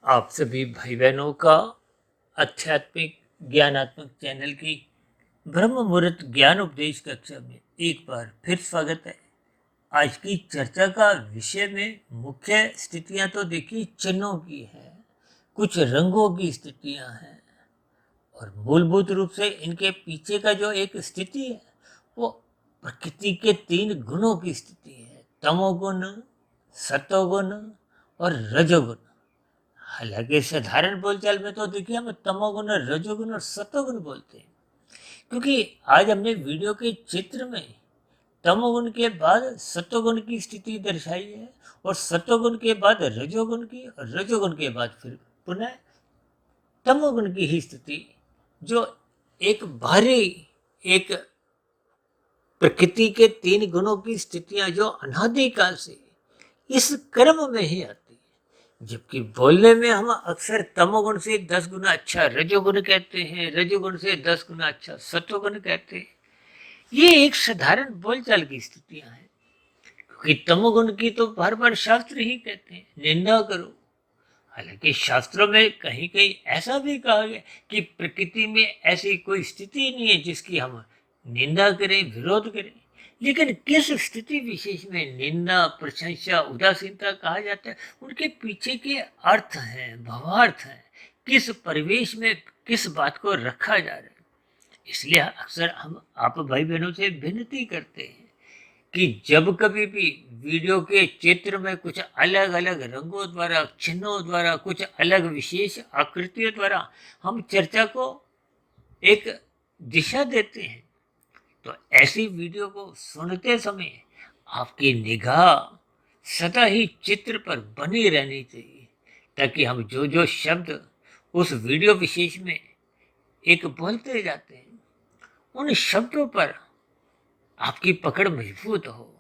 आप सभी भाई बहनों का आध्यात्मिक ज्ञानात्मक चैनल की ब्रह्म मुहूर्त ज्ञान उपदेश कक्षा में एक बार फिर स्वागत है। आज की चर्चा का विषय में मुख्य स्थितियां तो देखिए चिन्हों की है, कुछ रंगों की स्थितियां हैं और मूलभूत रूप से इनके पीछे का जो एक स्थिति है वो प्रकृति के तीन गुणों की स्थिति है, तमोगुण, सतोगुण और रजोगुण। हालांकि साधारण बोलचाल में तो देखिए हम तमोगुण, रजोगुण और सतोगुण बोलते हैं, क्योंकि आज हमने वीडियो के चित्र में तमोगुण के बाद सतोगुण की स्थिति दर्शाई है और सतोगुण के बाद रजोगुण की और रजोगुण के बाद फिर पुनः तमोगुण की ही स्थिति, जो एक भारी एक प्रकृति के तीन गुणों की स्थितियां जो अनादिकाल से इस क्रम में ही आती है। जबकि बोलने में हम अक्सर तमोगुण से 10 गुना अच्छा रजोगुण कहते हैं, रजोगुण से 10 गुना अच्छा सतोगुण कहते हैं। ये एक साधारण बोलचाल की स्थितियां हैं, क्योंकि तमोगुण की तो बार बार शास्त्र ही कहते हैं निंदा करो। हालांकि शास्त्रों में कहीं कहीं ऐसा भी कहा गया कि प्रकृति में ऐसी कोई स्थिति नहीं है जिसकी हम निंदा करें, विरोध करें। लेकिन किस स्थिति विशेष में निंदा, प्रशंसा, उदासीनता कहा जाता है, उनके पीछे के अर्थ हैं, भावार्थ हैं, किस परिवेश में किस बात को रखा जा रहा है। इसलिए अक्सर हम आप भाई बहनों से विनती करते हैं कि जब कभी भी वीडियो के चित्र में कुछ अलग अलग रंगों द्वारा, चिन्हों द्वारा, कुछ अलग विशेष आकृतियों द्वारा हम चर्चा को एक दिशा देते हैं, तो ऐसी वीडियो को सुनते समय आपकी निगाह सदा ही चित्र पर बनी रहनी चाहिए, ताकि हम जो जो शब्द उस वीडियो विशेष में एक बोलते जाते हैं, उन शब्दों पर आपकी पकड़ मजबूत हो।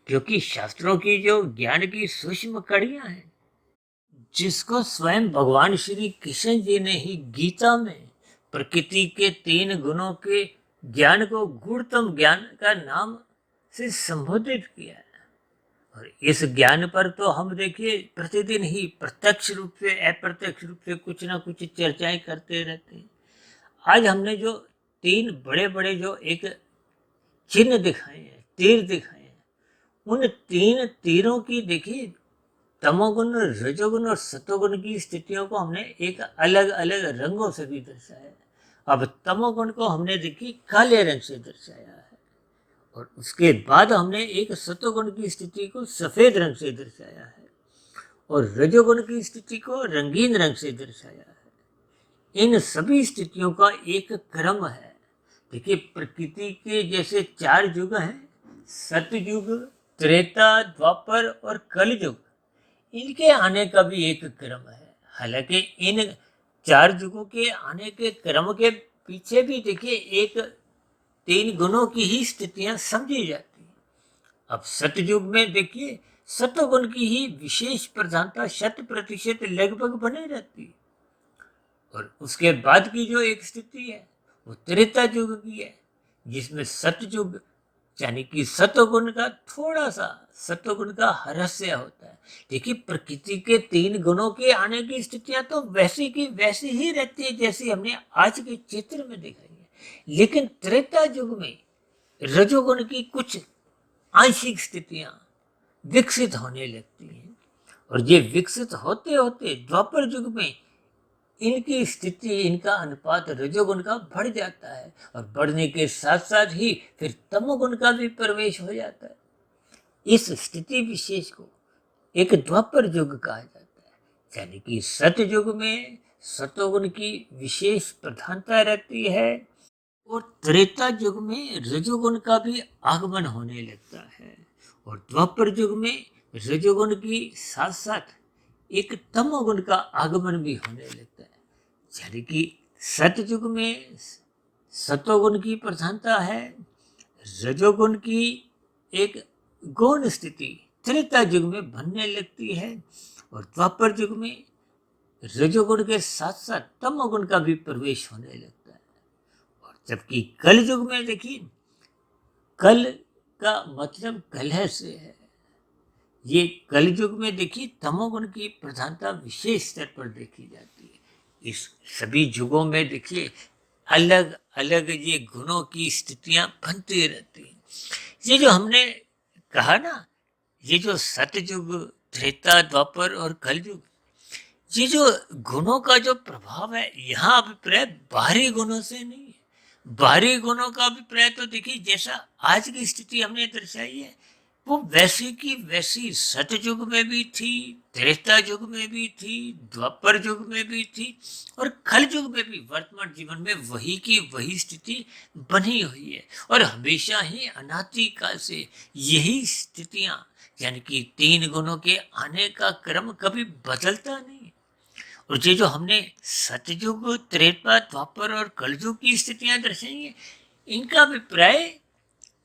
क्योंकि शास्त्रों की जो ज्ञान की सूक्ष्म कड़ियां हैं, जिसको स्वयं भगवान श्री कृष्ण जी ने ही गीता में प्रकृति के तीन गुणों के ज्ञान को गूढ़तम ज्ञान का नाम से संबोधित किया है। और इस ज्ञान पर तो हम देखिए प्रतिदिन ही प्रत्यक्ष रूप से, अप्रत्यक्ष रूप से कुछ ना कुछ चर्चाएं करते रहते हैं। आज हमने जो तीन बड़े बड़े जो एक चिन्ह दिखाए हैं, तीर दिखाए हैं, उन तीन तीरों की देखिए तमोगुण, रजोगुण और सतोगुण की स्थितियों को हमने एक अलग अलग रंगों से भी दर्शाया है। अब तमोगुण को हमने देखिए काले रंग से दर्शाया है और उसके बाद हमने एक सतोगुण की स्थिति को सफेद रंग से दर्शाया है और रजोगुण की स्थिति को रंगीन रंग से दर्शाया है। इन सभी स्थितियों का एक क्रम है। देखिए प्रकृति के जैसे चार युग हैं, सतयुग, त्रेता, द्वापर और कलयुग, इनके आने का भी एक क्रम है। हालांकि इन चार युगों के आने के क्रम के पीछे भी देखिए एक तीन गुणों की ही स्थितियां समझी जाती हैं। अब सतयुग में देखिए सतोगुण की ही विशेष प्रधानता 100% लगभग बने रहती है और उसके बाद की जो एक स्थिति है वो त्रेता युग की है, जिसमें सतयुग यानी कि सतोगुण का थोड़ा सा सतोगुण का रहस्य होता है। देखिए प्रकृति के तीन गुणों के आने की स्थितियां तो वैसी की वैसी ही रहती है जैसी हमने आज के चित्र में दिखाई है, लेकिन त्रेता युग में रजोगुण की कुछ आंशिक स्थितियां विकसित होने लगती हैं और ये विकसित होते होते द्वापर युग में इनकी स्थिति, इनका अनुपात रजोगुण का बढ़ जाता है और बढ़ने के साथ साथ ही फिर तमोगुण का भी प्रवेश हो जाता है। इस स्थिति विशेष को एक द्वापर युग कहा जाता है, यानी कि सतयुग में सतोगुण की विशेष प्रधानता रहती है और त्रेता युग में रजोगुण का भी आगमन होने लगता है और द्वापर युग में रजोगुण की साथ साथ एक तमोगुण का आगमन भी होने लगता है। यानी कि सतयुग में सतोगुण की प्रधानता है, रजोगुण की एक गौण स्थिति त्रेता युग में बनने लगती है और द्वापर युग में रजोगुण के साथ साथ तमोगुण का भी प्रवेश होने लगता है। और जबकि कल युग में देखिए, कल का मतलब कलह से है, ये कलयुग में देखिए तमोगुण की प्रधानता विशेष स्तर पर देखी जाती है। इस सभी युगों में देखिए अलग अलग ये गुणों की स्थितियां बनती रहती हैं। ये जो हमने कहा ना, ये जो सतयुग, त्रेता, द्वापर और कलयुग, ये जो गुणों का जो प्रभाव है, यहाँ अभिप्राय बाहरी गुणों से नहीं है। बाहरी गुणों का अभिप्राय तो देखिए जैसा आज की स्थिति हमने दर्शाई है, वो वैसी की वैसी सतयुग में भी थी, त्रेता युग में भी थी, द्वापर युग में भी थी और कल युग में भी वर्तमान जीवन में वही की वही स्थिति बनी हुई है। और हमेशा ही अनादि काल से यही स्थितियां, यानी कि तीन गुणों के आने का क्रम कभी बदलता नहीं। और ये जो हमने सतयुग, त्रेता, द्वापर और कलयुग की स्थितियां दर्शाई हैं, इनका अभिप्राय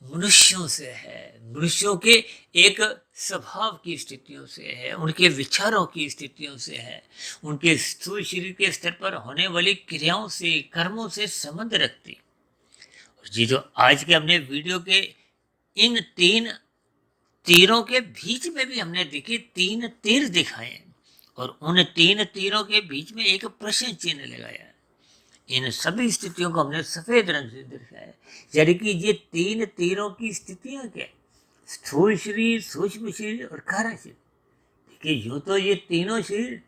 मनुष्यों से है, मनुष्यों के एक स्वभाव की स्थितियों से है, उनके विचारों की स्थितियों से है, उनके स्थूल शरीर के स्तर पर होने वाली क्रियाओं से, कर्मों से संबंध रखती। और ये जो आज के हमने वीडियो के इन तीन तीरों के बीच में भी हमने देखे तीन तीर दिखाए हैं और उन तीन तीरों के बीच में एक प्रश्न चिन्ह लगाया है। इन सभी स्थितियों को हमने सफेद रंग से दर्शाया है। यानी कि ये तीन तीरों की स्थितियां क्या है? स्थूल शरीर, सूक्ष्म शरीर और कारण शरीर। देखिए यूं तो ये तीनों शरीर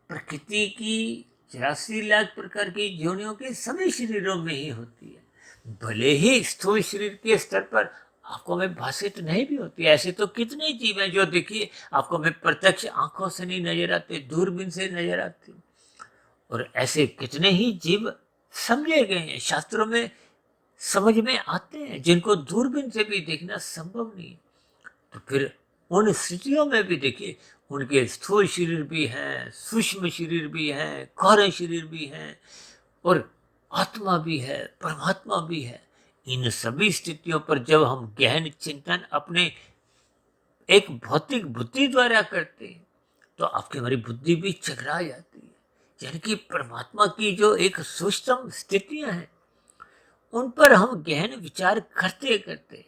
प्रकृति की 84 लाख प्रकार की योनियों के सभी शरीरों में ही होती है। भले ही स्थूल शरीर के स्तर पर आपको में भाषित नहीं भी होती है। ऐसे तो कितने जीव हैं जो देखिए आपको में प्रत्यक्ष आंखों से नहीं नजर आते, दूरबीन से नजर आते। और ऐसे कितने ही जीव समझे गए हैं, शास्त्रों में समझ में आते हैं, जिनको दूरबीन से भी देखना संभव नहीं। तो फिर उन स्थितियों में भी देखिए उनके स्थूल शरीर भी हैं, सूक्ष्म शरीर भी हैं, कारण शरीर भी हैं और आत्मा भी है, परमात्मा भी है। इन सभी स्थितियों पर जब हम गहन चिंतन अपने एक भौतिक बुद्धि द्वारा करते हैं तो आपकी हमारी बुद्धि भी चकरा जाती है। यानी कि परमात्मा की जो एक सूक्ष्म स्थितियां हैं उन पर हम गहन विचार करते करते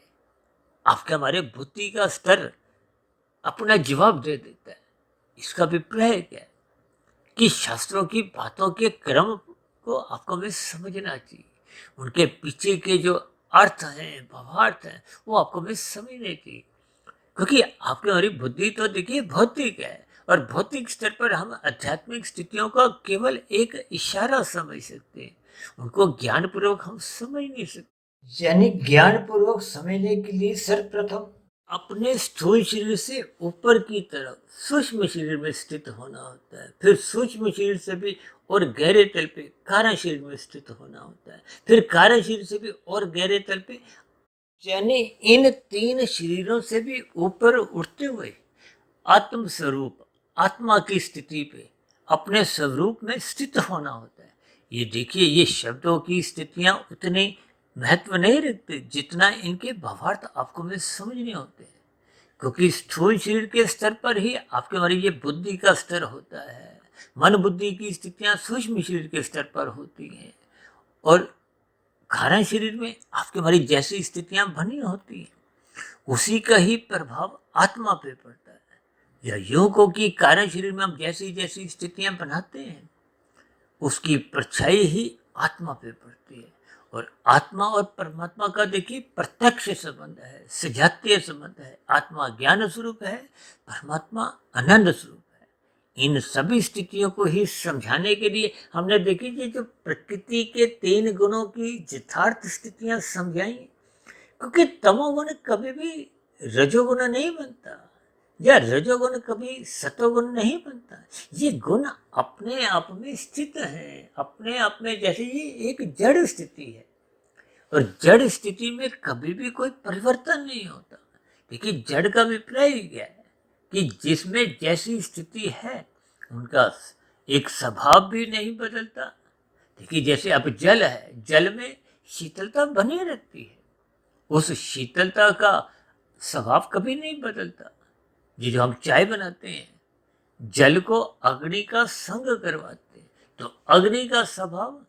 आपके हमारे बुद्धि का स्तर अपना जवाब दे देता है। इसका अभिप्राय क्या है कि शास्त्रों की बातों के क्रम को आपको हमें समझना चाहिए। उनके पीछे के जो अर्थ हैं, भावार्थ हैं, वो आपको हमें समझने चाहिए। क्योंकि आपकी हमारी बुद्धि तो देखिए भौतिक है और भौतिक स्तर पर हम आध्यात्मिक स्थितियों का केवल एक इशारा समझ सकते हैं, उनको ज्ञान पूर्वक हम समझ नहीं सकते। यानी ज्ञान पूर्वक समझने के लिए सर्वप्रथम अपने स्थूल शरीर से ऊपर की तरफ सूक्ष्म शरीर में स्थित होना होता है, फिर सूक्ष्म शरीर से भी और गहरे तल पे कारण शरीर में स्थित होना होता है, फिर कारण शरीर से भी और गहरे तल पे, यानी इन तीन शरीरों से भी ऊपर उठते हुए आत्म स्वरूप, आत्मा की स्थिति पे अपने स्वरूप में स्थित होना होता है। ये देखिए ये शब्दों की स्थितियां उतनी महत्व नहीं रखते जितना इनके भावार्थ आपको में समझने होते हैं। क्योंकि स्थूल शरीर के स्तर पर ही आपके हमारी ये बुद्धि का स्तर होता है। मन बुद्धि की स्थितियां सूक्ष्म शरीर के स्तर पर होती हैं और कारण शरीर में आपके हमारी जैसी स्थितियां बनी होती हैं उसी का ही प्रभाव आत्मा पे पड़ता है। या यूं को कि कारण शरीर में हम जैसी जैसी स्थितियां बनाते हैं उसकी परछाई ही आत्मा पे पड़ती है। और आत्मा और परमात्मा का देखिए प्रत्यक्ष संबंध है, सजातीय संबंध है। आत्मा ज्ञान स्वरूप है, परमात्मा आनंद स्वरूप है। इन सभी स्थितियों को ही समझाने के लिए हमने देखी कि जो प्रकृति के तीन गुणों की यथार्थ स्थितियां समझाई, क्योंकि तमोगुण कभी भी रजोगुण नहीं बनता या रजोगुण कभी सतोगुण नहीं बनता। ये गुण अपने आप में स्थित है, अपने आप में, जैसे ये एक जड़ स्थिति है और जड़ स्थिति में कभी भी कोई परिवर्तन नहीं होता। देखिए जड़ का अभिप्राय क्या है कि जिसमें जैसी स्थिति है उनका एक स्वभाव भी नहीं बदलता। देखिए जैसे अब जल है, जल में शीतलता बनी रहती है, उस शीतलता का स्वभाव कभी नहीं बदलता। ये जो हम चाय बनाते हैं, जल को अग्नि का संग करवाते हैं तो अग्नि का स्वभाव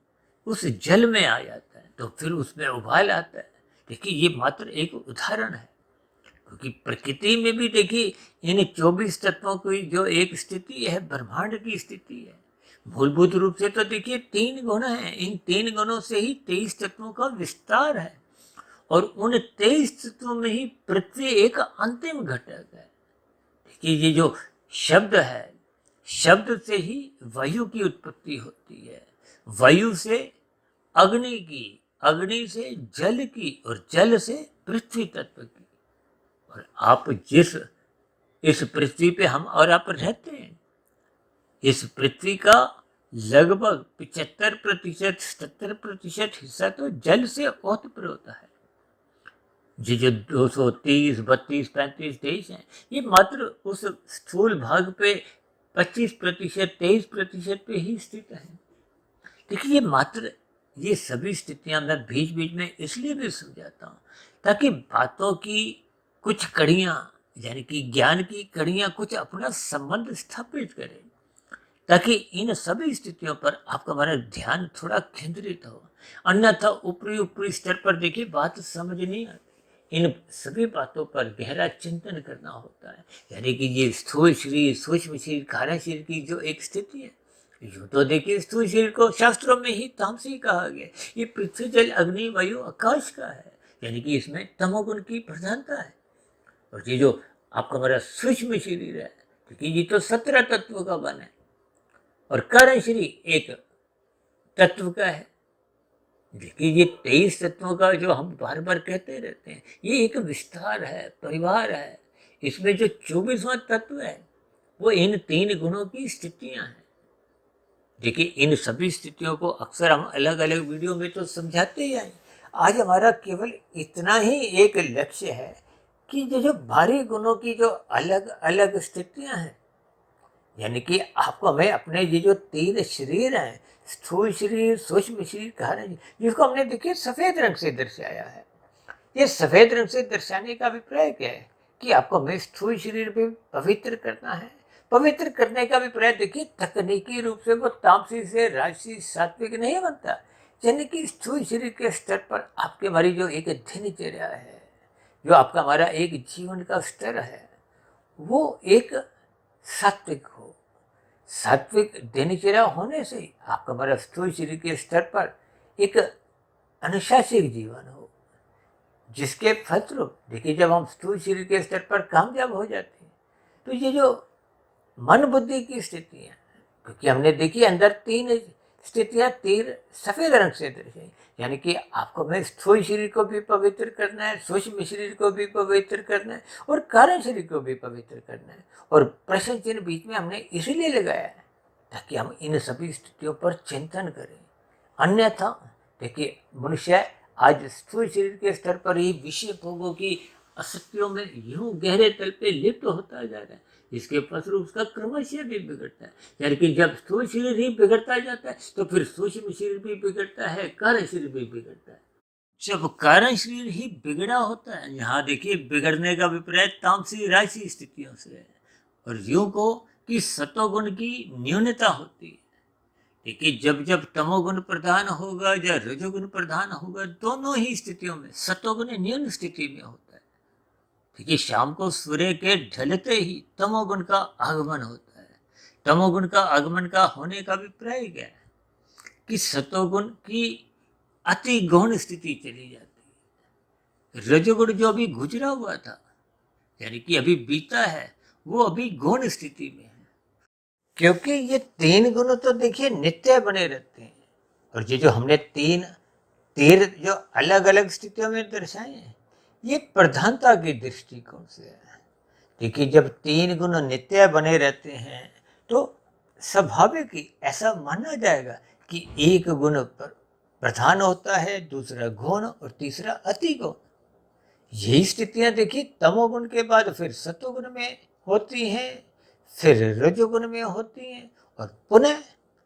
उस जल में आ जाता है, तो फिर उसमें उबाल आता है। देखिए ये मात्र एक उदाहरण है, क्योंकि प्रकृति में भी देखिए इन 24 तत्वों की जो एक स्थिति है, ब्रह्मांड की स्थिति है। मूलभूत रूप से तो देखिए 3 गुण हैं, इन 3 गुणों से ही 23 तत्वों का विस्तार है, और उन 23 तत्वों में ही पृथ्वी एक अंतिम घटक है। देखिए ये जो शब्द है, शब्द से ही वायु की उत्पत्ति होती है, वायु से अग्नि की, अग्नि से जल की, और जल से पृथ्वी तत्व की। और आप जिस इस पृथ्वी पे हम और आप रहते हैं, इस पृथ्वी का लगभग 75% 70% हिस्सा तो जल से ओतप्रोत है। ये जो 230, 32, 35 देश हैं, ये मात्र उस स्थूल भाग पे 25%, 23% पे ही स्थित है। देखिए ये मात्र ये सभी स्थितियां मैं बीच बीच में इसलिए भी समझाता हूँ ताकि बातों की कुछ कड़ियाँ, यानी कि ज्ञान की कड़ियाँ कुछ अपना संबंध स्थापित करें, ताकि इन सभी स्थितियों पर आपका हमारा ध्यान थोड़ा केंद्रित हो। अन्यथा ऊपरी ऊपरी स्तर पर देखिए बात समझ नहीं आती। इन सभी बातों पर गहरा चिंतन करना होता है, यानी कि ये स्थूल शरीर, सूक्ष्म शरीर, कारण शरीर की जो एक स्थिति है। यूँ तो देखिए स्थूल शरीर को शास्त्रों में ही तामसी कहा गया। ये पृथ्वी, जल, अग्नि, वायु, आकाश का है, यानी कि इसमें तमोगुण की प्रधानता है। और ये जो आपका हमारा सूक्ष्म शरीर है, क्योंकि ये तो 17 तत्व का बन है, और कारण शरीर एक तत्व का है। देखिए ये 23 तत्वों का जो हम बार बार कहते रहते हैं, ये एक विस्तार है, परिवार है। इसमें जो 24वां तत्व है वो इन 3 गुणों की स्थितियां हैं। देखिए इन सभी स्थितियों को अक्सर हम अलग अलग वीडियो में तो समझाते ही आए। आज हमारा केवल इतना ही एक लक्ष्य है कि जो भारी गुणों की जो अलग अलग स्थितियां हैं, यानी कि आपको हमें अपने ये जो 3 शरीर हैं, स्थूल शरीर, सूक्ष्म शरीर, कारण शरीर, जिसको हमने देखिए सफेद रंग से दर्शाया है। ये सफेद रंग से दर्शाने का अभिप्राय क्या है कि आपको हमें स्थूल शरीर भी पवित्र करना है। पवित्र करने का अभिप्राय देखिए तकनीकी रूप से वो तामसी से राजसी सात्विक नहीं बनता, यानी कि स्थूल शरीर के स्तर पर आपके हमारी जो एक दिनचर्या है, जो आपका हमारा एक जीवन का स्तर है, वो एक सात्विक हो। सात्विक दिनचर्या होने से आपका हमारा स्थूल शरीर के स्तर पर एक अनुशासित जीवन हो, जिसके फलस्वरूप देखिए जब हम स्थूल शरीर के स्तर पर कामयाब हो जाते हैं तो ये जो मन बुद्धि की स्थितियाँ, क्योंकि हमने देखी अंदर 3 स्थितियाँ 3 सफेद रंग से दर्शाई, यानी कि आपको मैं स्थूल शरीर को भी पवित्र करना है, सूक्ष्म शरीर को भी पवित्र करना है, और कारण शरीर को भी पवित्र करना है। और प्रश्न चिन्ह बीच में हमने इसीलिए लगाया है ताकि हम इन सभी स्थितियों पर चिंतन करें। अन्यथा देखिए मनुष्य आज स्थूल शरीर के स्तर पर ही विषय भोगों की असक्तियों में यूं गहरे तल पे लिप्त होता जा रहा है, जिसके फलस्वरूप उसका क्रमशः भी बिगड़ता है। यानी कि जब स्थूल शरीर ही बिगड़ता जाता है तो फिर सूक्ष्म शरीर भी बिगड़ता है, कारण शरीर भी बिगड़ता है। जब कारण शरीर ही बिगड़ा होता है, यहाँ देखिए बिगड़ने का अभिप्राय तामसी राजसी स्थितियों से है, और यूं को कि सतोगुण की न्यूनता होती है। देखिए जब जब तमोगुण प्रधान होगा या रजोगुण प्रधान होगा, दोनों ही स्थितियों में सतोगुण न्यून स्थिति में होता है। देखिए शाम को सूर्य के ढलते ही तमोगुण का आगमन होता है। तमोगुण का आगमन का होने का अभिप्राय क्या है कि सतोगुण की अति गौण स्थिति चली जाती है। रजोगुण जो अभी गुजरा हुआ था, यानी कि अभी बीता है, वो अभी गौण स्थिति में है। क्योंकि ये 3 गुण तो देखिए नित्य बने रहते हैं, और ये जो हमने 3 तीर जो अलग अलग स्थितियों में दर्शाए हैं, ये प्रधानता की दृष्टिकोण से है। देखिए जब 3 गुण नित्य बने रहते हैं तो स्वाभाविक ही ऐसा माना जाएगा कि एक गुण पर प्रधान होता है, दूसरा गौण और तीसरा अति गौण। यही स्थितियां देखिए तमोगुण के बाद फिर सतोगुण में होती हैं, फिर रजोगुण में होती हैं, और पुनः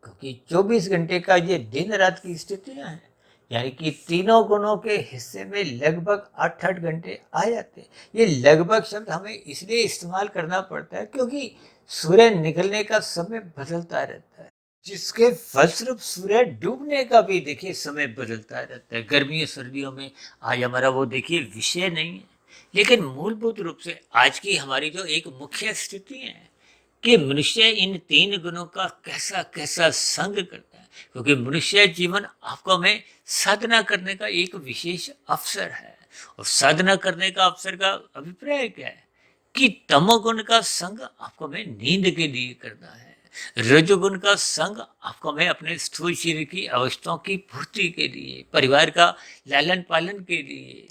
क्योंकि 24 घंटे का ये दिन रात की स्थितियां हैं, यानी कि तीनों गुणों के हिस्से में लगभग 8-8 घंटे आ जाते हैं। ये लगभग शब्द हमें इसलिए इस्तेमाल करना पड़ता है क्योंकि सूर्य निकलने का समय बदलता रहता है, जिसके फलस्वरूप सूर्य डूबने का भी देखिए समय बदलता रहता है। गर्मियों सर्दियों में आज हमारा वो देखिए विषय नहीं है, लेकिन मूलभूत रूप से आज की हमारी जो एक मुख्य स्थिति है कि मनुष्य इन तीन गुणों का कैसा कैसा संग करता है, क्योंकि मनुष्य जीवन आपको में साधना करने का एक विशेष अवसर है। और साधना करने का अवसर का अभिप्राय क्या है कि तमोगुण का संग आपको में नींद के लिए करना है, रजोगुण का संग आपको में अपने स्थूल शरीर की अवस्थाओं की पूर्ति के लिए, परिवार का लालन पालन के लिए,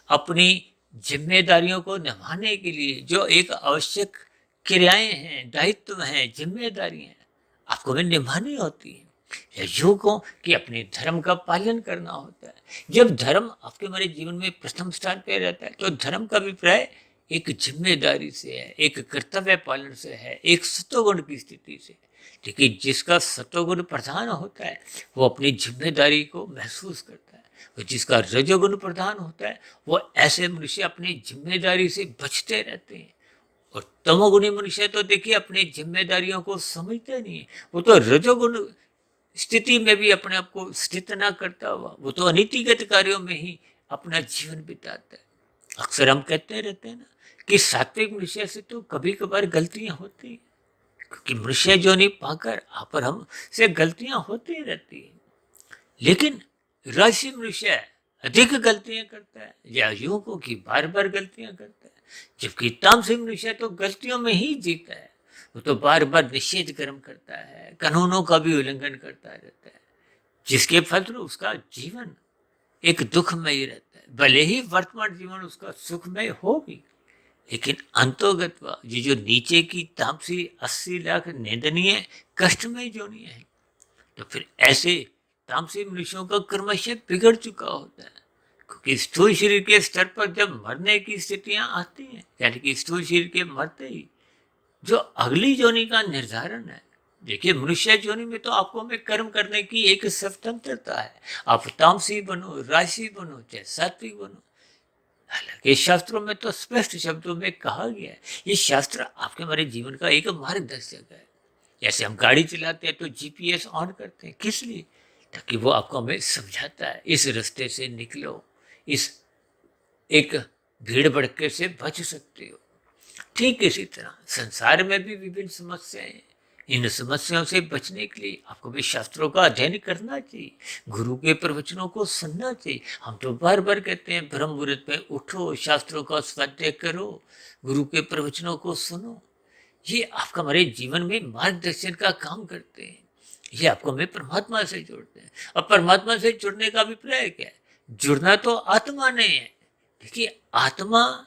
अपनी जिम्मेदारियों को निभाने के लिए जो एक आवश्यक क्रियाएं हैं, दायित्व हैं, जिम्मेदारियां हैं, आपको भी निभानी होती है। या यूं को कि अपने धर्म का पालन करना होता है। जब धर्म आपके हमारे जीवन में प्रथम स्थान पे रहता है तो धर्म का अभिप्राय एक जिम्मेदारी से है, एक कर्तव्य पालन से है, एक सत्वगुण की स्थिति से। लेकिन जिसका सत्वगुण प्रधान होता है वो अपनी जिम्मेदारी को महसूस करता है, और जिसका रजोगुण प्रधान होता है वो ऐसे मनुष्य अपनी जिम्मेदारी से बचते रहते हैं। और तमोगुणी मनुष्य तो देखिए अपनी जिम्मेदारियों को समझते नहीं है, वो तो रजोगुण स्थिति में भी अपने आप को स्थित ना करता हुआ वो तो अनीतिगत कार्यों में ही अपना जीवन बिताता है। अक्सर हम कहते रहते हैं ना कि सात्विक मनुष्य से तो कभी कभार गलतियां होती हैं, क्योंकि मनुष्य जो नहीं पाकर आप पर हम से गलतियां होती रहती हैं। लेकिन राशि मनुष्य अधिक गलतियां करता है, या यूं को कि बार बार गलतियां करता है, जबकि तामसिक मनुष्य तो गलतियों में ही जीता है। वो तो बार बार निषेध कर्म करता है, कानूनों का भी उल्लंघन करता रहता है, जिसके फलस्वरूप उसका जीवन एक दुखमय रहता है। भले ही वर्तमान जीवन उसका सुखमय हो भी, लेकिन अंतोगत ये जो नीचे की तामसी 80 लाख निंदनीय कष्टमय जोनियां है, तो फिर ऐसे तामसी मनुष्यों का क्रमशः बिगड़ चुका होता है। क्योंकि स्थूल शरीर के स्तर पर जब मरने की स्थितियां आती हैं, यानी कि स्थूल शरीर के मरते ही जो अगली जोनी का निर्धारण है, देखिए मनुष्य जोनी में तो आपको में कर्म करने की एक स्वतंत्रता है। आप तामसी बनो, राशि बनो, चाहे सात्विक बनो। हालांकि शास्त्रों में तो स्पष्ट शब्दों में कहा गया है, ये शास्त्र आपके हमारे जीवन का एक मार्गदर्शक है। जैसे हम गाड़ी चलाते हैं तो जीपीएस ऑन करते हैं, किस लिए? ताकि वो आपको हमें समझाता है इस रास्ते से निकलो, इस एक भीड़ भड़के से बच सकते हो। ठीक इसी तरह संसार में भी विभिन्न समस्याएं हैं। इन समस्याओं से बचने के लिए आपको भी शास्त्रों का अध्ययन करना चाहिए, गुरु के प्रवचनों को सुनना चाहिए। हम तो बार बार कहते हैं ब्रह्म मुहूर्त में उठो, शास्त्रों का स्वाध्याय करो, गुरु के प्रवचनों को सुनो। ये आपका हमारे जीवन में मार्गदर्शन का काम करते हैं। ये आपको हमें परमात्मा से जोड़ते हैं। और परमात्मा से जुड़ने का अभिप्राय क्या है? जुड़ना तो आत्मा ने है। देखिए आत्मा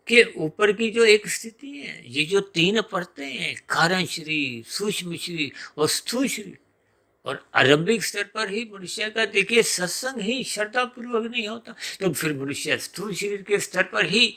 के ऊपर की जो एक स्थिति है, ये जो तीन परतें हैं, कारण शरीर, सूक्ष्म शरीर और स्थूल शरीर, और आरंभिक स्तर पर ही मनुष्य का देखिए सत्संग ही श्रद्धा पूर्वक नहीं होता तो फिर मनुष्य स्थूल शरीर के स्तर पर ही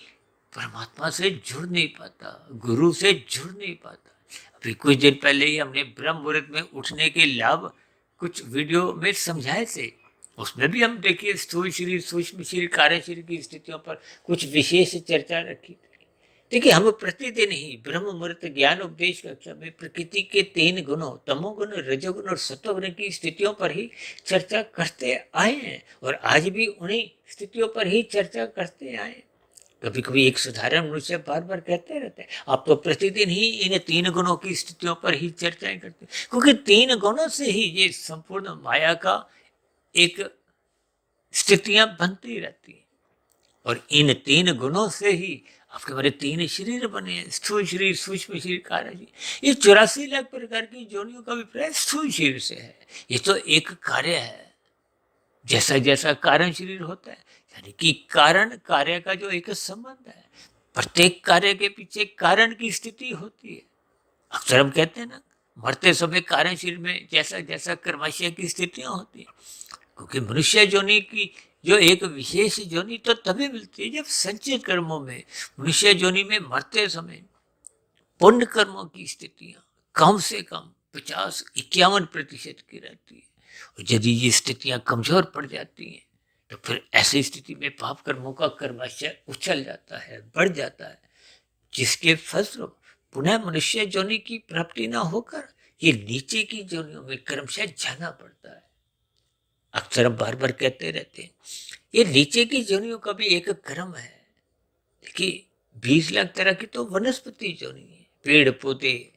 परमात्मा से जुड़ नहीं पाता, गुरु से जुड़ नहीं पाता। अभी कुछ दिन पहले ही हमने ब्रह्म मुहूर्त में उठने के लाभ कुछ वीडियो में समझाए थे। उसमें भी हम देखिए स्थूल शरीर, सूक्ष्म शरीर, कार्य शरीर की स्थितियों पर कुछ विशेष चर्चा रखी थी। देखिए हम प्रतिदिन ही ब्रह्म मुहूर्त ज्ञान उपदेश कक्षा में प्रकृति के तीन गुणों तमोगुण, रजोगुण और सत्वगुण की स्थितियों पर ही चर्चा करते आए हैं, और आज भी उन्हीं स्थितियों पर ही चर्चा करते आए हैं। कभी कभी एक साधारण मनुष्य बार बार कहते रहते हैं आप तो प्रतिदिन ही इन तीन गुणों की स्थितियों पर ही चर्चाएं करते हैं, क्योंकि तीन गुणों से ही ये संपूर्ण माया का एक स्थितियां बनती रहती हैं। और इन तीन गुणों से ही आपके हमारे तीन शरीर बने हैं, स्थूल शरीर, सूक्ष्म शरीर, कार्य शरीर। ये 84 लाख प्रकार की जोनियों का अभिप्राय स्थूल शरीर से है। ये तो एक कार्य है, जैसा जैसा कारण शरीर होता है, यानी कि कारण कार्य का जो एक संबंध है, प्रत्येक कार्य के पीछे कारण की स्थिति होती है। अक्सर हम कहते हैं ना मरते समय कारण शरीर में जैसा जैसा कर्माशय की स्थितियां होती है, क्योंकि मनुष्य जोनि की जो एक विशेष जोनि तो तभी मिलती है जब संचय कर्मों में मनुष्य जोनि में मरते समय पुण्य कर्मों की स्थितियां कम से कम 50-51% की रहती है। और यदि ये स्थितियां कमजोर पड़ जाती हैं तो फिर ऐसी स्थिति में पाप कर्मों का कर्माशय उछल जाता है, बढ़ जाता है, जिसके फलस्वरूप पुनः मनुष्य जोनि की प्राप्ति न होकर ये नीचे की जोनियों में क्रमशः जाना पड़ता है। अक्सर हम बार बार कहते रहते हैं ये नीचे की जोनियों का भी एक क्रम है। देखिए 20 लाख तरह की तो वनस्पति जोनी है, पेड़ पौधे,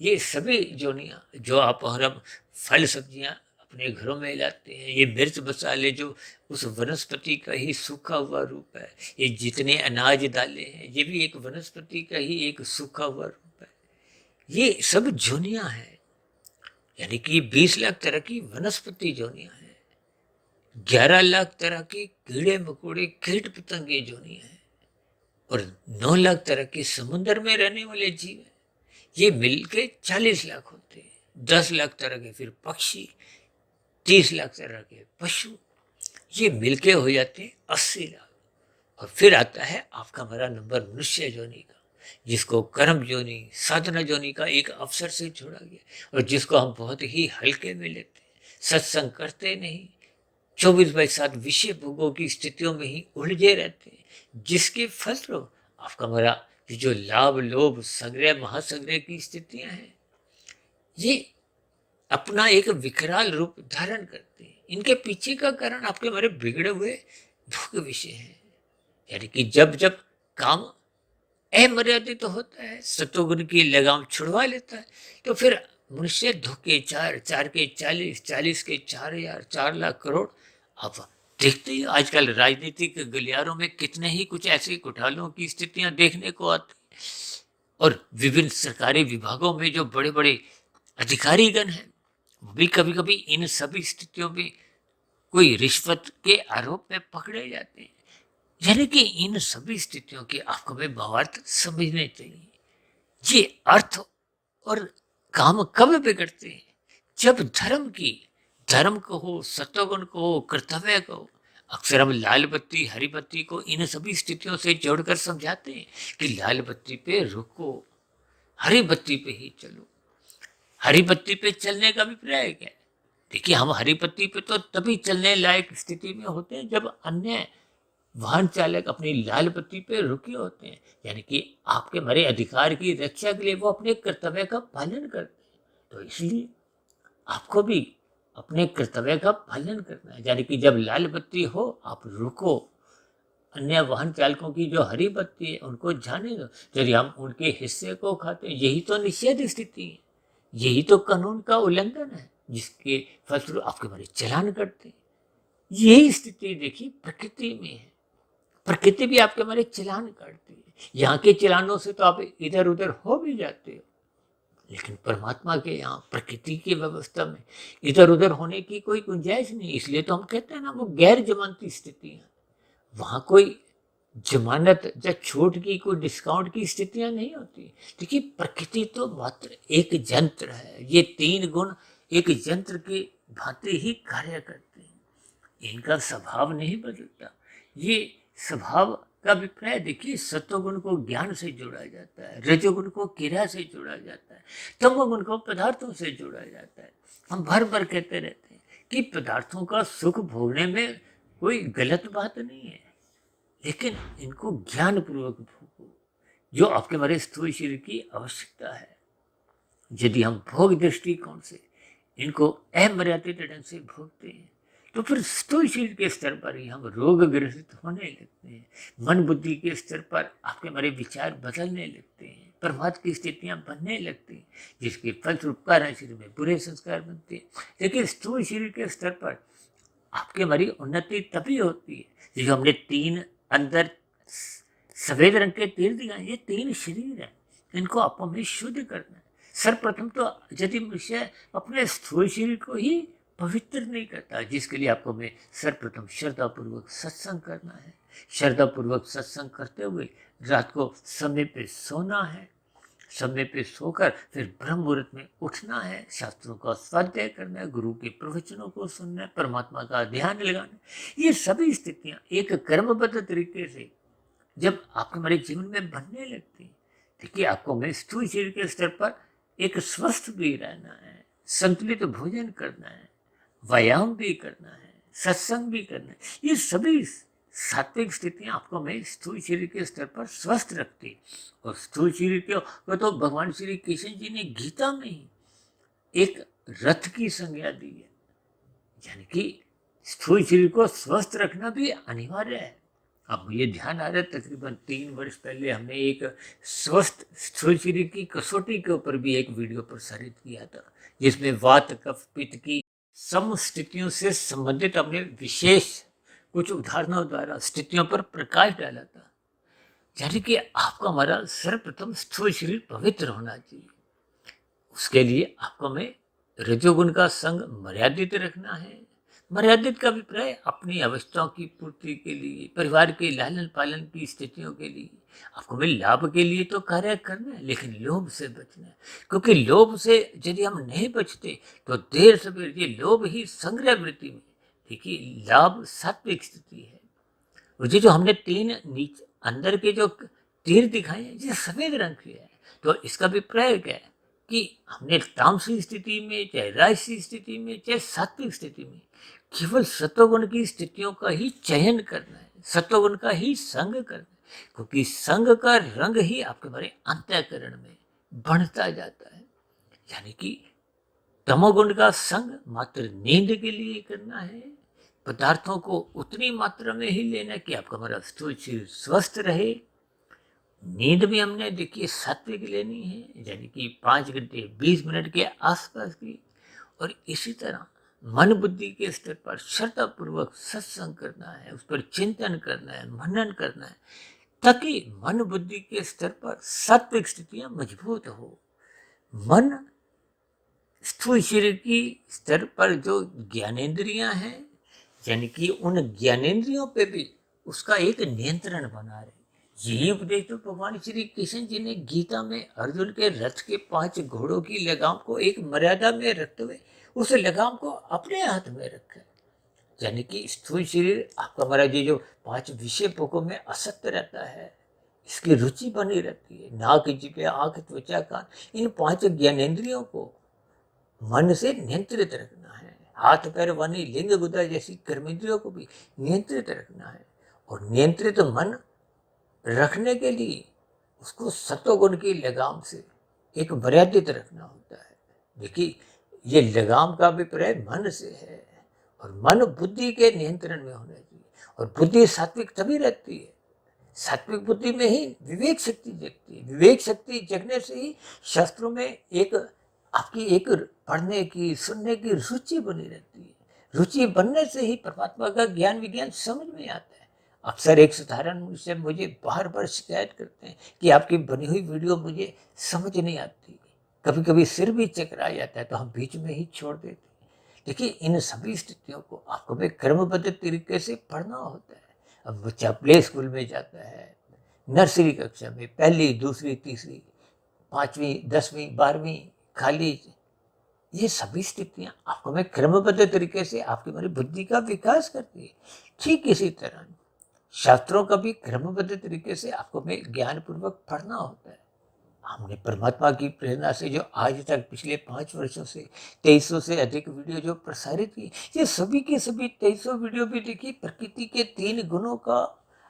ये सभी जोनियाँ जो आप और हम फल सब्जियाँ अपने घरों में लाते हैं, ये मिर्च मसाले जो उस वनस्पति का ही सूखा हुआ रूप है, ये जितने अनाज दाले हैं ये भी एक वनस्पति का ही एक सूखा हुआ रूप है। ये सब जोनियाँ हैं, यानी कि 20 लाख तरह की वनस्पति जोनियाँ हैं, 11 लाख तरह के कीड़े मकोड़े कीट पतंगे जोनियाँ हैं, और 9 लाख तरह के समुद्र में रहने वाले जीव हैं। ये मिलके 40 लाख होते हैं। 10 लाख तरह के फिर पक्षी, 30 लाख तरह के पशु, ये मिलके हो जाते हैं 80 लाख। और फिर आता है आपका हमारा नंबर मनुष्य जोनी का, जिसको कर्म जोनी साधना जोनी का एक अवसर से जोड़ा गया और जिसको हम बहुत ही हल्के में लेते हैं, सत्संग करते नहीं, 24/7 विषय भोगों की स्थितियों में ही उलझे रहते हैं, जिसके फलस्वरूप आपका हमारा ये जो लाभ लोभ संग्रह महासंग्रह की स्थितियां हैं, ये अपना एक विकराल रूप धारण करते हैं। इनके पीछे का कारण आपके हमारे बिगड़े हुए भोग विषय हैं। यानी कि जब जब काम अमर्यादित तो होता है, सतोगुण की लगाम छुड़वा लेता है, तो फिर मनुष्य धोखे चार, चार के 40, 40 के 4,000, 4 लाख करोड़। आप देखते ही आजकल राजनीतिक गलियारों में कितने ही कुछ ऐसे घोटालों की स्थितियां देखने को आती, और विभिन्न सरकारी विभागों में जो बड़े बड़े अधिकारीगण हैं वो भी कभी कभी इन सभी स्थितियों में कोई रिश्वत के आरोप में पकड़े जाते हैं। यानी कि इन सभी स्थितियों के आपको हमें भावार्थ समझने चाहिए। ये अर्थ और काम कब बिगड़ते हैं? जब धर्म को हो, सत्वगुण को हो, कर्तव्य को हो। अक्सर हम लाल बत्ती हरी बत्ती को इन सभी स्थितियों से जोड़कर समझाते हैं कि लाल बत्ती पे रुको, हरी बत्ती पे ही चलो। हरी बत्ती पे चलने का अभिप्राय क्या है? देखिए हम हरी बत्ती पे तो तभी चलने लायक स्थिति में होते हैं जब अन्य वाहन चालक अपनी लाल बत्ती पे रुके होते हैं, यानी कि आपके मरे अधिकार की रक्षा के लिए वो अपने कर्तव्य का पालन करते हैं। तो इसलिए आपको भी अपने कर्तव्य का पालन करना है, यानी कि जब लाल बत्ती हो आप रुको, अन्य वाहन चालकों की जो हरी बत्ती है उनको जाने दो। यदि हम उनके हिस्से को खाते हैं, यही तो निषेध स्थिति है, यही तो कानून का उल्लंघन है, जिसके फलस्वरूप आपके बड़े चलान करते हैं। यही स्थिति देखिए प्रकृति में है, प्रकृति भी आपके हमारे चलान काटती है। यहाँ के चलानों से तो आप इधर उधर हो भी जाते हो, लेकिन परमात्मा के यहाँ प्रकृति की व्यवस्था में इधर उधर होने की कोई गुंजाइश नहीं। इसलिए तो हम कहते हैं ना, वो गैर जमानती स्थिति है, वहां कोई जमानत या छूट की कोई डिस्काउंट की स्थितियां नहीं होती। देखिए प्रकृति तो मात्र एक यंत्र है, ये 3 गुण एक यंत्र की भांति ही कार्य करते हैं, इनका स्वभाव नहीं बदलता। ये स्वभाव का अभिप्राय देखिए, सत्वगुण को ज्ञान से जोड़ा जाता है, रजोगुण को क्रिया से जोड़ा जाता है, तमोगुण को पदार्थों से जोड़ा जाता है। हम भर भर कहते रहते हैं कि पदार्थों का सुख भोगने में कोई गलत बात नहीं है, लेकिन इनको ज्ञान पूर्वक भोगो, जो आपके हमारे स्थूल शरीर की आवश्यकता है। यदि हम भोग दृष्टिकोण से इनको अमर्यादित ढंग से भोगते हैं, तो फिर स्थूल शरीर के स्तर पर ही हम रोग ग्रसित होने लगते हैं। मन बुद्धि के स्तर पर आपके हमारे विचार बदलने लगते हैं, प्रमाद की स्थितियां बनने लगती हैं, जिसके फलस्वरूप कारण शरीर में बुरे संस्कार बनते हैं। लेकिन स्थूल शरीर के स्तर पर आपके हमारी उन्नति तभी होती है जब हमने 3 अंदर सफेद रंग के तीर दिखाए, ये 3 शरीर है, इनको आपको हमें शुद्ध करना है। सर्वप्रथम तो यदि मनुष्य अपने स्थूल शरीर को ही पवित्र नहीं करता, जिसके लिए आपको हमें सर्वप्रथम श्रद्धापूर्वक सत्संग करना है। श्रद्धापूर्वक सत्संग करते हुए रात को समय पे सोना है, समय पे सोकर फिर ब्रह्म मुहूर्त में उठना है, शास्त्रों का स्वाध्याय करना है, गुरु के प्रवचनों को सुनना है, परमात्मा का ध्यान लगाना है। ये सभी स्थितियां एक कर्मबद्ध तरीके से जब आपके हमारे जीवन में बनने लगती है, देखिए आपको हमें स्थूल शरीर के स्तर पर एक स्वस्थ भी रहना है, संतुलित भोजन करना है, व्यायाम भी करना है, सत्संग भी करना है। ये सभी सात्विक स्थितियां आपको हमें स्थूल शरीर के स्तर पर स्वस्थ रखती है। और स्थूल शरीर को तो भगवान श्री कृष्ण जी ने गीता में ही एक रथ की संज्ञा दी है, यानी कि स्थूल शरीर को स्वस्थ रखना भी अनिवार्य है। अब मुझे ध्यान आ रहा है तकरीबन 3 वर्ष पहले हमने एक स्वस्थ स्थूल शरीर की कसौटी के ऊपर भी एक वीडियो प्रसारित किया था, जिसमें वात कफ पित्त की समस्थितियों से संबंधित हमने विशेष कुछ उदाहरणों द्वारा स्थितियों पर प्रकाश डाला था। यानी कि आपका हमारा सर्वप्रथम स्थूल शरीर पवित्र होना चाहिए। उसके लिए आपको हमें रजोगुण का संग मर्यादित रखना है। मर्यादित का अभिप्राय अपनी आवश्यकताओं की पूर्ति के लिए, परिवार के लालन पालन की स्थितियों के लिए, आपको हमें लाभ के लिए तो कार्य करना है, लेकिन लोभ से बचना है। क्योंकि लोभ से यदि हम नहीं बचते तो देर सवेर ये लोभ ही संग्रह वृत्ति में, देखिए लाभ सात्विक स्थिति है। और ये जो हमने 3 नीचे अंदर के जो तीर दिखाए हैं ये सफेद रंग के है, तो इसका अभिप्राय क्या है कि हमने तामसिक स्थिति में, चाहे राजसिक स्थिति में, चाहे सात्विक स्थिति में, केवल सत्वगुण की स्थितियों का ही चयन करना है, सत्वगुण का ही संग करना है। क्योंकि संग का रंग ही आपके हमारे अंतःकरण में बढ़ता जाता है। यानी कि तमोगुण का संग मात्र नींद के लिए करना है, पदार्थों को उतनी मात्रा में ही लेना कि आपका हमारा स्थूल शरीर स्वस्थ रहे। नींद भी हमने देखिए सात्विक लेनी है, यानी कि 5 घंटे 20 मिनट के आसपास की। और इसी तरह मन बुद्धि के स्तर पर श्रद्धापूर्वक सत्संग करना है, उस पर चिंतन करना है, मनन करना है, ताकि मन बुद्धि के स्तर पर सात्विक स्थितियां मजबूत हो। मन स्थूल शरीर की स्तर पर जो ज्ञानेंद्रियां हैं, यानी कि उन ज्ञानेंद्रियों पे भी उसका एक नियंत्रण बना रहे। यही उपदेश तो भगवान श्री कृष्ण जी ने गीता में अर्जुन के रथ के 5 घोड़ों की लगाम को एक मर्यादा में रखते हुए उस लगाम को अपने हाथ में रखा। यानी कि स्थूल शरीर आपका हमारा ये जो 5 विषय भोगों में असक्त रहता है, इसकी रुचि बनी रहती है। नाक जिह्वा आंख त्वचा कान, इन 5 ज्ञानेंद्रियों को मन से नियंत्रित रखना है। हाथ पैर वाणी लिंग गुदा जैसी कर्मेंद्रियों को भी नियंत्रित रखना है। और नियंत्रित मन रखने के लिए उसको सत्वगुण की लगाम से एक मर्यादित रखना होता है। देखिए ये लगाम का अभिप्राय मन से है, और मन बुद्धि के नियंत्रण में होना चाहिए। और बुद्धि सात्विक तभी रहती है, सात्विक बुद्धि में ही विवेक शक्ति जगती है। विवेक शक्ति जगने से ही शास्त्रों में एक आपकी एक पढ़ने की, सुनने की रुचि बनी रहती है। रुचि बनने से ही परमात्मा का ज्ञान विज्ञान समझ में आता है। अक्सर एक साधारण से मुझे बार बार शिकायत करते हैं कि आपकी बनी हुई वीडियो मुझे समझ नहीं आती, कभी कभी सिर भी चकरा जाता है, तो हम बीच में ही छोड़ देते हैं। देखिए इन सभी स्थितियों को आपको में क्रमबद्ध तरीके से पढ़ना होता है। अब बच्चा प्ले स्कूल में जाता है, नर्सरी कक्षा में 1ली, 2री, 3री, 5वीं, 10वीं, 12वीं, खाली, ये सभी स्थितियां आपको में क्रमबद्ध तरीके से आपकी हमारी बुद्धि का विकास करती है। ठीक इसी तरह शास्त्रों का भी क्रमबद्ध तरीके से आपको में ज्ञान पूर्वक पढ़ना होता है। हमने परमात्मा की प्रेरणा से जो आज तक पिछले 5 वर्षों से 2300 से अधिक वीडियो जो प्रसारित की, ये सभी के सभी 2300 वीडियो भी देखिए प्रकृति के 3 गुणों का,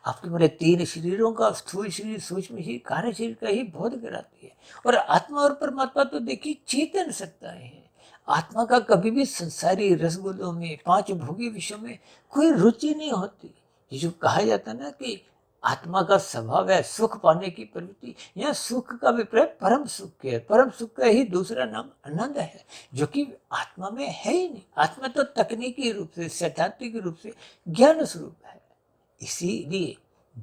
आपके मेरे 3 शरीरों का, स्थूल शरीर, सूक्ष्म शरीर, कार्य शरीर का ही बोध कराती है। और आत्मा और परमात्मा तो देखिए चेतन सत्ताएं हैं। आत्मा का कभी भी संसारी रसगुल्लों में, 5 भोगी विषयों में कोई रुचि नहीं होती। ये जो कहा जाता है ना कि आत्मा का स्वभाव है सुख पाने की प्रवृत्ति, या सुख का अभिप्राय परम सुख के है। परम सुख का ही दूसरा नाम आनंद है, जो कि आत्मा में है ही नहीं। आत्मा तो तकनीकी रूप से, सैद्धांतिक रूप से ज्ञान स्वरूप है। इसीलिए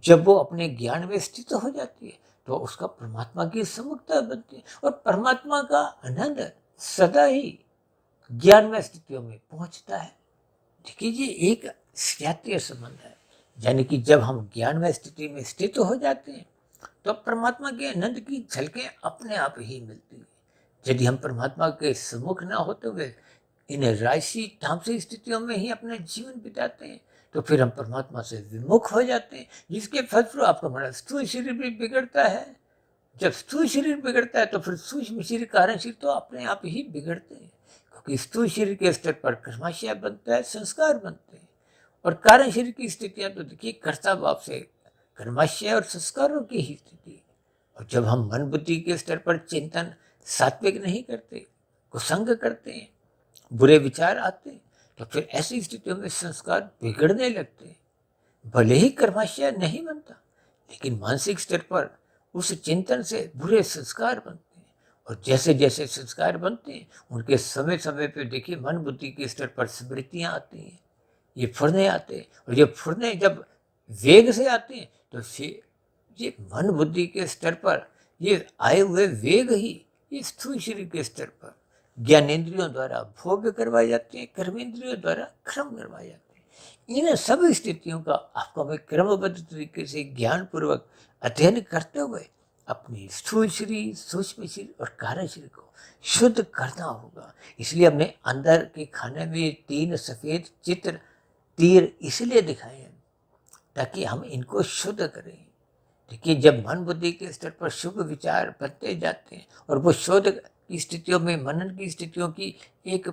जब वो अपने ज्ञान में स्थित हो जाती है तो उसका परमात्मा की सम्मुखता बनती है, और परमात्मा का आनंद सदा ही ज्ञानमय स्थितियों में पहुंचता है। देखिए ये एक सजातीय संबंध है। यानी कि जब हम ज्ञानमय स्थिति में स्थित हो जाते हैं तो परमात्मा के आनंद की झलकें अपने आप ही मिलती है। यदि हम परमात्मा के सम्मुख ना होते हुए इन राशि तामसिक स्थितियों में ही अपना जीवन बिताते हैं तो फिर हम परमात्मा से विमुख हो जाते हैं, जिसके फलस्वरूप आपका हमारा स्थूल शरीर भी बिगड़ता है। जब स्थूल शरीर बिगड़ता है तो फिर सूक्ष्म शरीर, कारण शरीर तो अपने आप ही बिगड़ते हैं। क्योंकि स्थूल शरीर के स्तर पर कर्माशय बनता है, संस्कार बनते हैं। और कारण शरीर की स्थितियां तो देखिए कर्ता भाव से कर्माशय और संस्कारों की ही स्थिति। और जब हम मन बुद्धि के स्तर पर चिंतन सात्विक नहीं करते, कुसंग करते हैं, बुरे विचार आते हैं, तो फिर ऐसी स्थितियों में संस्कार बिगड़ने लगते हैं। भले ही कर्माशय नहीं बनता, लेकिन मानसिक स्तर पर उस चिंतन से बुरे संस्कार बनते हैं। और जैसे जैसे संस्कार बनते हैं, उनके समय समय पे देखिए मन बुद्धि के स्तर पर स्मृतियाँ आती हैं, ये फुरने आते हैं। और ये फुरने जब वेग से आते हैं, तो फिर ये मन बुद्धि के स्तर पर ये आए हुए वेग ही ये स्थूल शरीर के स्तर पर ज्ञानेंद्रियों द्वारा भोग करवाए जाते हैं, कर्मेंद्रियों द्वारा कर्म करवाए जाते हैं। इन सब स्थितियों का आपको हमें क्रमबद्ध तरीके से ज्ञान पूर्वक अध्ययन करते हुए अपनी स्थूल शरीर, सूक्ष्म शरीर और कार्य शरीर को शुद्ध करना होगा। इसलिए हमने अंदर के खाने में 3 सफेद चित्र तीर इसलिए दिखाए हैं ताकि हम इनको शुद्ध करें। देखिए, जब मन बुद्धि के स्तर पर शुभ विचार बनते जाते हैं और वो शोध की स्थितियों में, मनन की स्थितियों की एक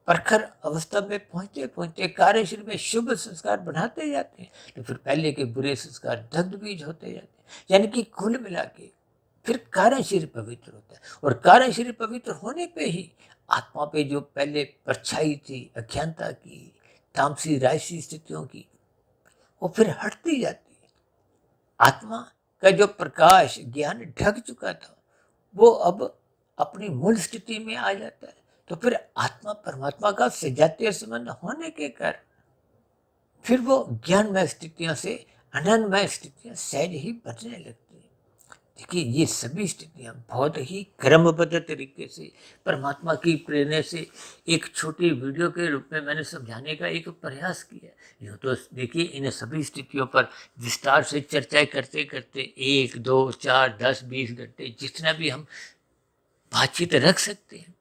प्रखर अवस्था में पहुंचते पहुंचते कार्यशील में शुभ संस्कार बनाते जाते हैं, तो फिर पहले के बुरे संस्कार दग्ध बीज होते जाते हैं। यानी कि कुल मिला के फिर कार्यशील पवित्र होता है। और कार्यशील पवित्र होने पे ही आत्मा पे जो पहले परछाई थी अज्ञानता की, तामसी राजसी स्थितियों की, वो फिर हटती जाती है। आत्मा का जो प्रकाश ज्ञान ढक चुका था, वो अब अपनी मूल स्थिति में आ जाता है। तो फिर आत्मा परमात्मा का सजातीय संबंध होने के कारण फिर वो ज्ञानमय स्थितियों से आनंदमय स्थितियां सहज ही बनने लगती है। देखिए, ये सभी स्थितियां बहुत ही क्रमबद्ध तरीके से परमात्मा की प्रेरणा से एक छोटी वीडियो के रूप में मैंने समझाने का एक प्रयास किया। यूँ तो देखिए, इन सभी स्थितियों पर विस्तार से चर्चाएं करते करते 1, 2, 4, 10, 20 घंटे जितना भी हम बातचीत रख सकते हैं।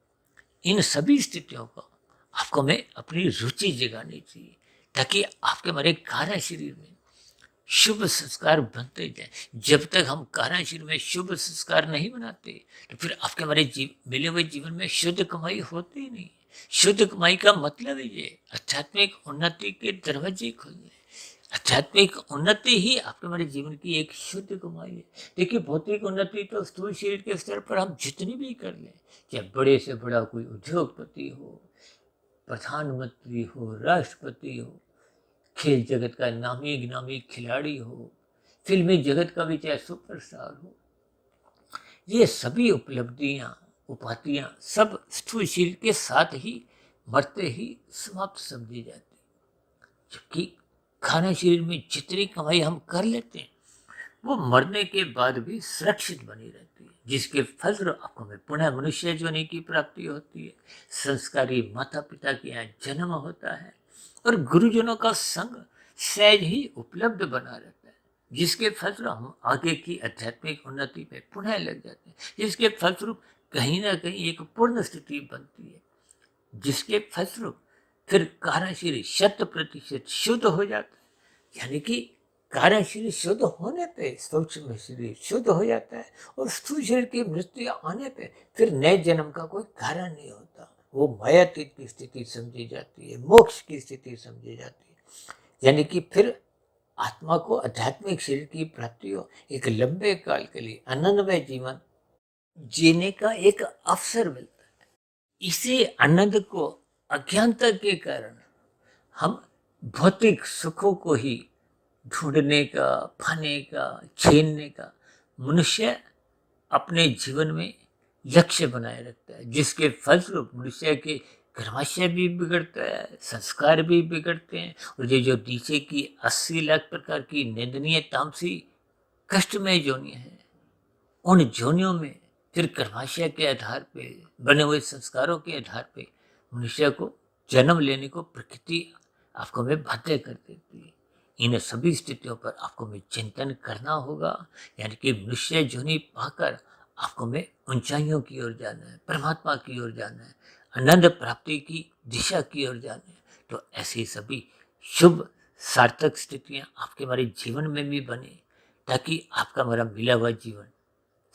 इन सभी स्थितियों को आपको में अपनी रुचि जगानी चाहिए, ताकि आपके हमारे कार्य शरीर में शुभ संस्कार बनते जाए। जब तक हम कार्य शरीर में शुभ संस्कार नहीं बनाते, तो फिर आपके हमारे मिले हुए जीवन में शुद्ध कमाई होती ही नहीं। शुद्ध कमाई का मतलब ही ये आध्यात्मिक उन्नति के दरवाजे खुलने। आध्यात्मिक उन्नति ही आपके हमारे जीवन की एक शुद्ध कमाई है। देखिए, भौतिक उन्नति तो स्थूल शरीर के स्तर पर हम जितनी भी कर लें, चाहे बड़े से बड़ा कोई उद्योगपति हो, प्रधानमंत्री हो, राष्ट्रपति हो, खेल जगत का नामी गिनामी खिलाड़ी हो, फिल्मी जगत का भी चाहे सुपरस्टार हो, ये सभी उपलब्धियां, उपाधियां सब स्थूल शरीर के साथ ही मरते ही समाप्त समझी जाती। जबकि खाना शरीर में जितनी कमाई हम कर लेते हैं, वो मरने के बाद भी सुरक्षित बनी रहती है, जिसके फलस्वरूप आपको में पुनः मनुष्य जोनि की प्राप्ति होती है। संस्कारी माता पिता के यहाँ जन्म होता है और गुरुजनों का संग सहज ही उपलब्ध बना रहता है, जिसके फलस्वरूप हम आगे की आध्यात्मिक उन्नति में पुनः लग जाते हैं, जिसके फलस्वरूप कहीं ना कहीं एक पूर्ण स्थिति बनती है, जिसके फलस्वरूप फिर कार्यशील 100% शुद्ध हो जाता है। यानी कि कार्यशील शुद्ध होने पे सूक्ष्म शरीर शुद्ध हो जाता है, और स्थूल शरीर की मृत्यु आने पे फिर नए जन्म का कोई कारण नहीं होता। वो मायातीत की स्थिति समझी जाती है, मोक्ष की स्थिति समझी जाती है। यानी कि फिर आत्मा को आध्यात्मिक शरीर की प्राप्ति हो, एक लंबे काल के लिए आनंदमय जीवन जीने का एक अवसर मिलता है। इसी आनंद को अज्ञानता के कारण हम भौतिक सुखों को ही ढूंढने का, पाने का, छीनने का मनुष्य अपने जीवन में लक्ष्य बनाए रखता है, जिसके फलस्वरूप मनुष्य के गर्भाशय भी बिगड़ता है, संस्कार भी बिगड़ते हैं। और ये जो नीचे की 80 लाख प्रकार की निंदनीय तामसी कष्टमय जोनियां हैं, उन जोनियों में फिर गर्भाशय के आधार पे, बने हुए संस्कारों के आधार पे मनुष्य को जन्म लेने को प्रकृति आपको में बाध्य कर देती है। इन सभी स्थितियों पर आपको में चिंतन करना होगा। यानी कि मनुष्य जोनि पाकर आपको में ऊंचाइयों की ओर जाना है, परमात्मा की ओर जाना है, आनंद प्राप्ति की दिशा की ओर जाना है। तो ऐसी सभी शुभ सार्थक स्थितियां आपके हमारे जीवन में भी बने, ताकि आपका हमारा मिला हुआ जीवन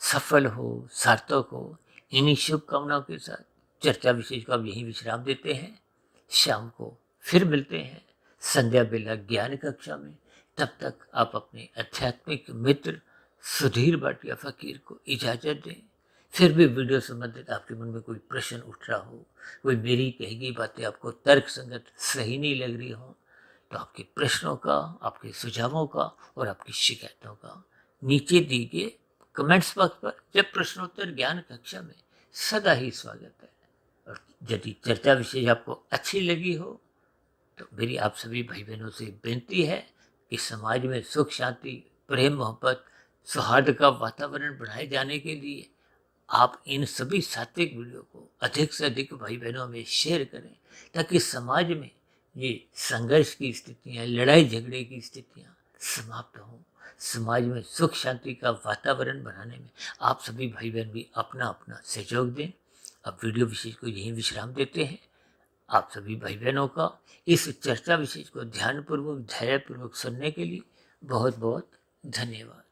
सफल हो, सार्थक हो। इन्हीं शुभकामनाओं के साथ चर्चा विशेष को अब यहीं विश्राम देते हैं। शाम को फिर मिलते हैं संध्या बेला ज्ञान कक्षा में। तब तक आप अपने आध्यात्मिक मित्र सुधीर भाटिया फकीर को इजाजत दें। फिर भी वीडियो संबंधित आपके मन में कोई प्रश्न उठ रहा हो, कोई मेरी कही गई बातें आपको तर्क संगत सही नहीं लग रही हो, तो आपके प्रश्नों का, आपके सुझावों का और आपकी शिकायतों का नीचे दिए गए कमेंट्स बॉक्स पर जब प्रश्नोत्तर ज्ञान कक्षा में सदा ही स्वागत है। और यदि चर्चा विषय आपको अच्छी लगी हो तो मेरी आप सभी भाई बहनों से बेनती है कि समाज में सुख शांति, प्रेम, मोहब्बत, सौहार्द का वातावरण बनाए जाने के लिए आप इन सभी सात्विक वीडियो को अधिक से अधिक भाई बहनों में शेयर करें, ताकि समाज में ये संघर्ष की स्थितियाँ, लड़ाई झगड़े की स्थितियाँ समाप्त हों। समाज में सुख शांति का वातावरण बनाने में आप सभी भाई बहन भी अपना अपना सहयोग दें। अब वीडियो विशेष को यहीं विश्राम देते हैं। आप सभी भाई बहनों का इस चर्चा विशेष को ध्यानपूर्वक, धैर्यपूर्वक सुनने के लिए बहुत बहुत धन्यवाद।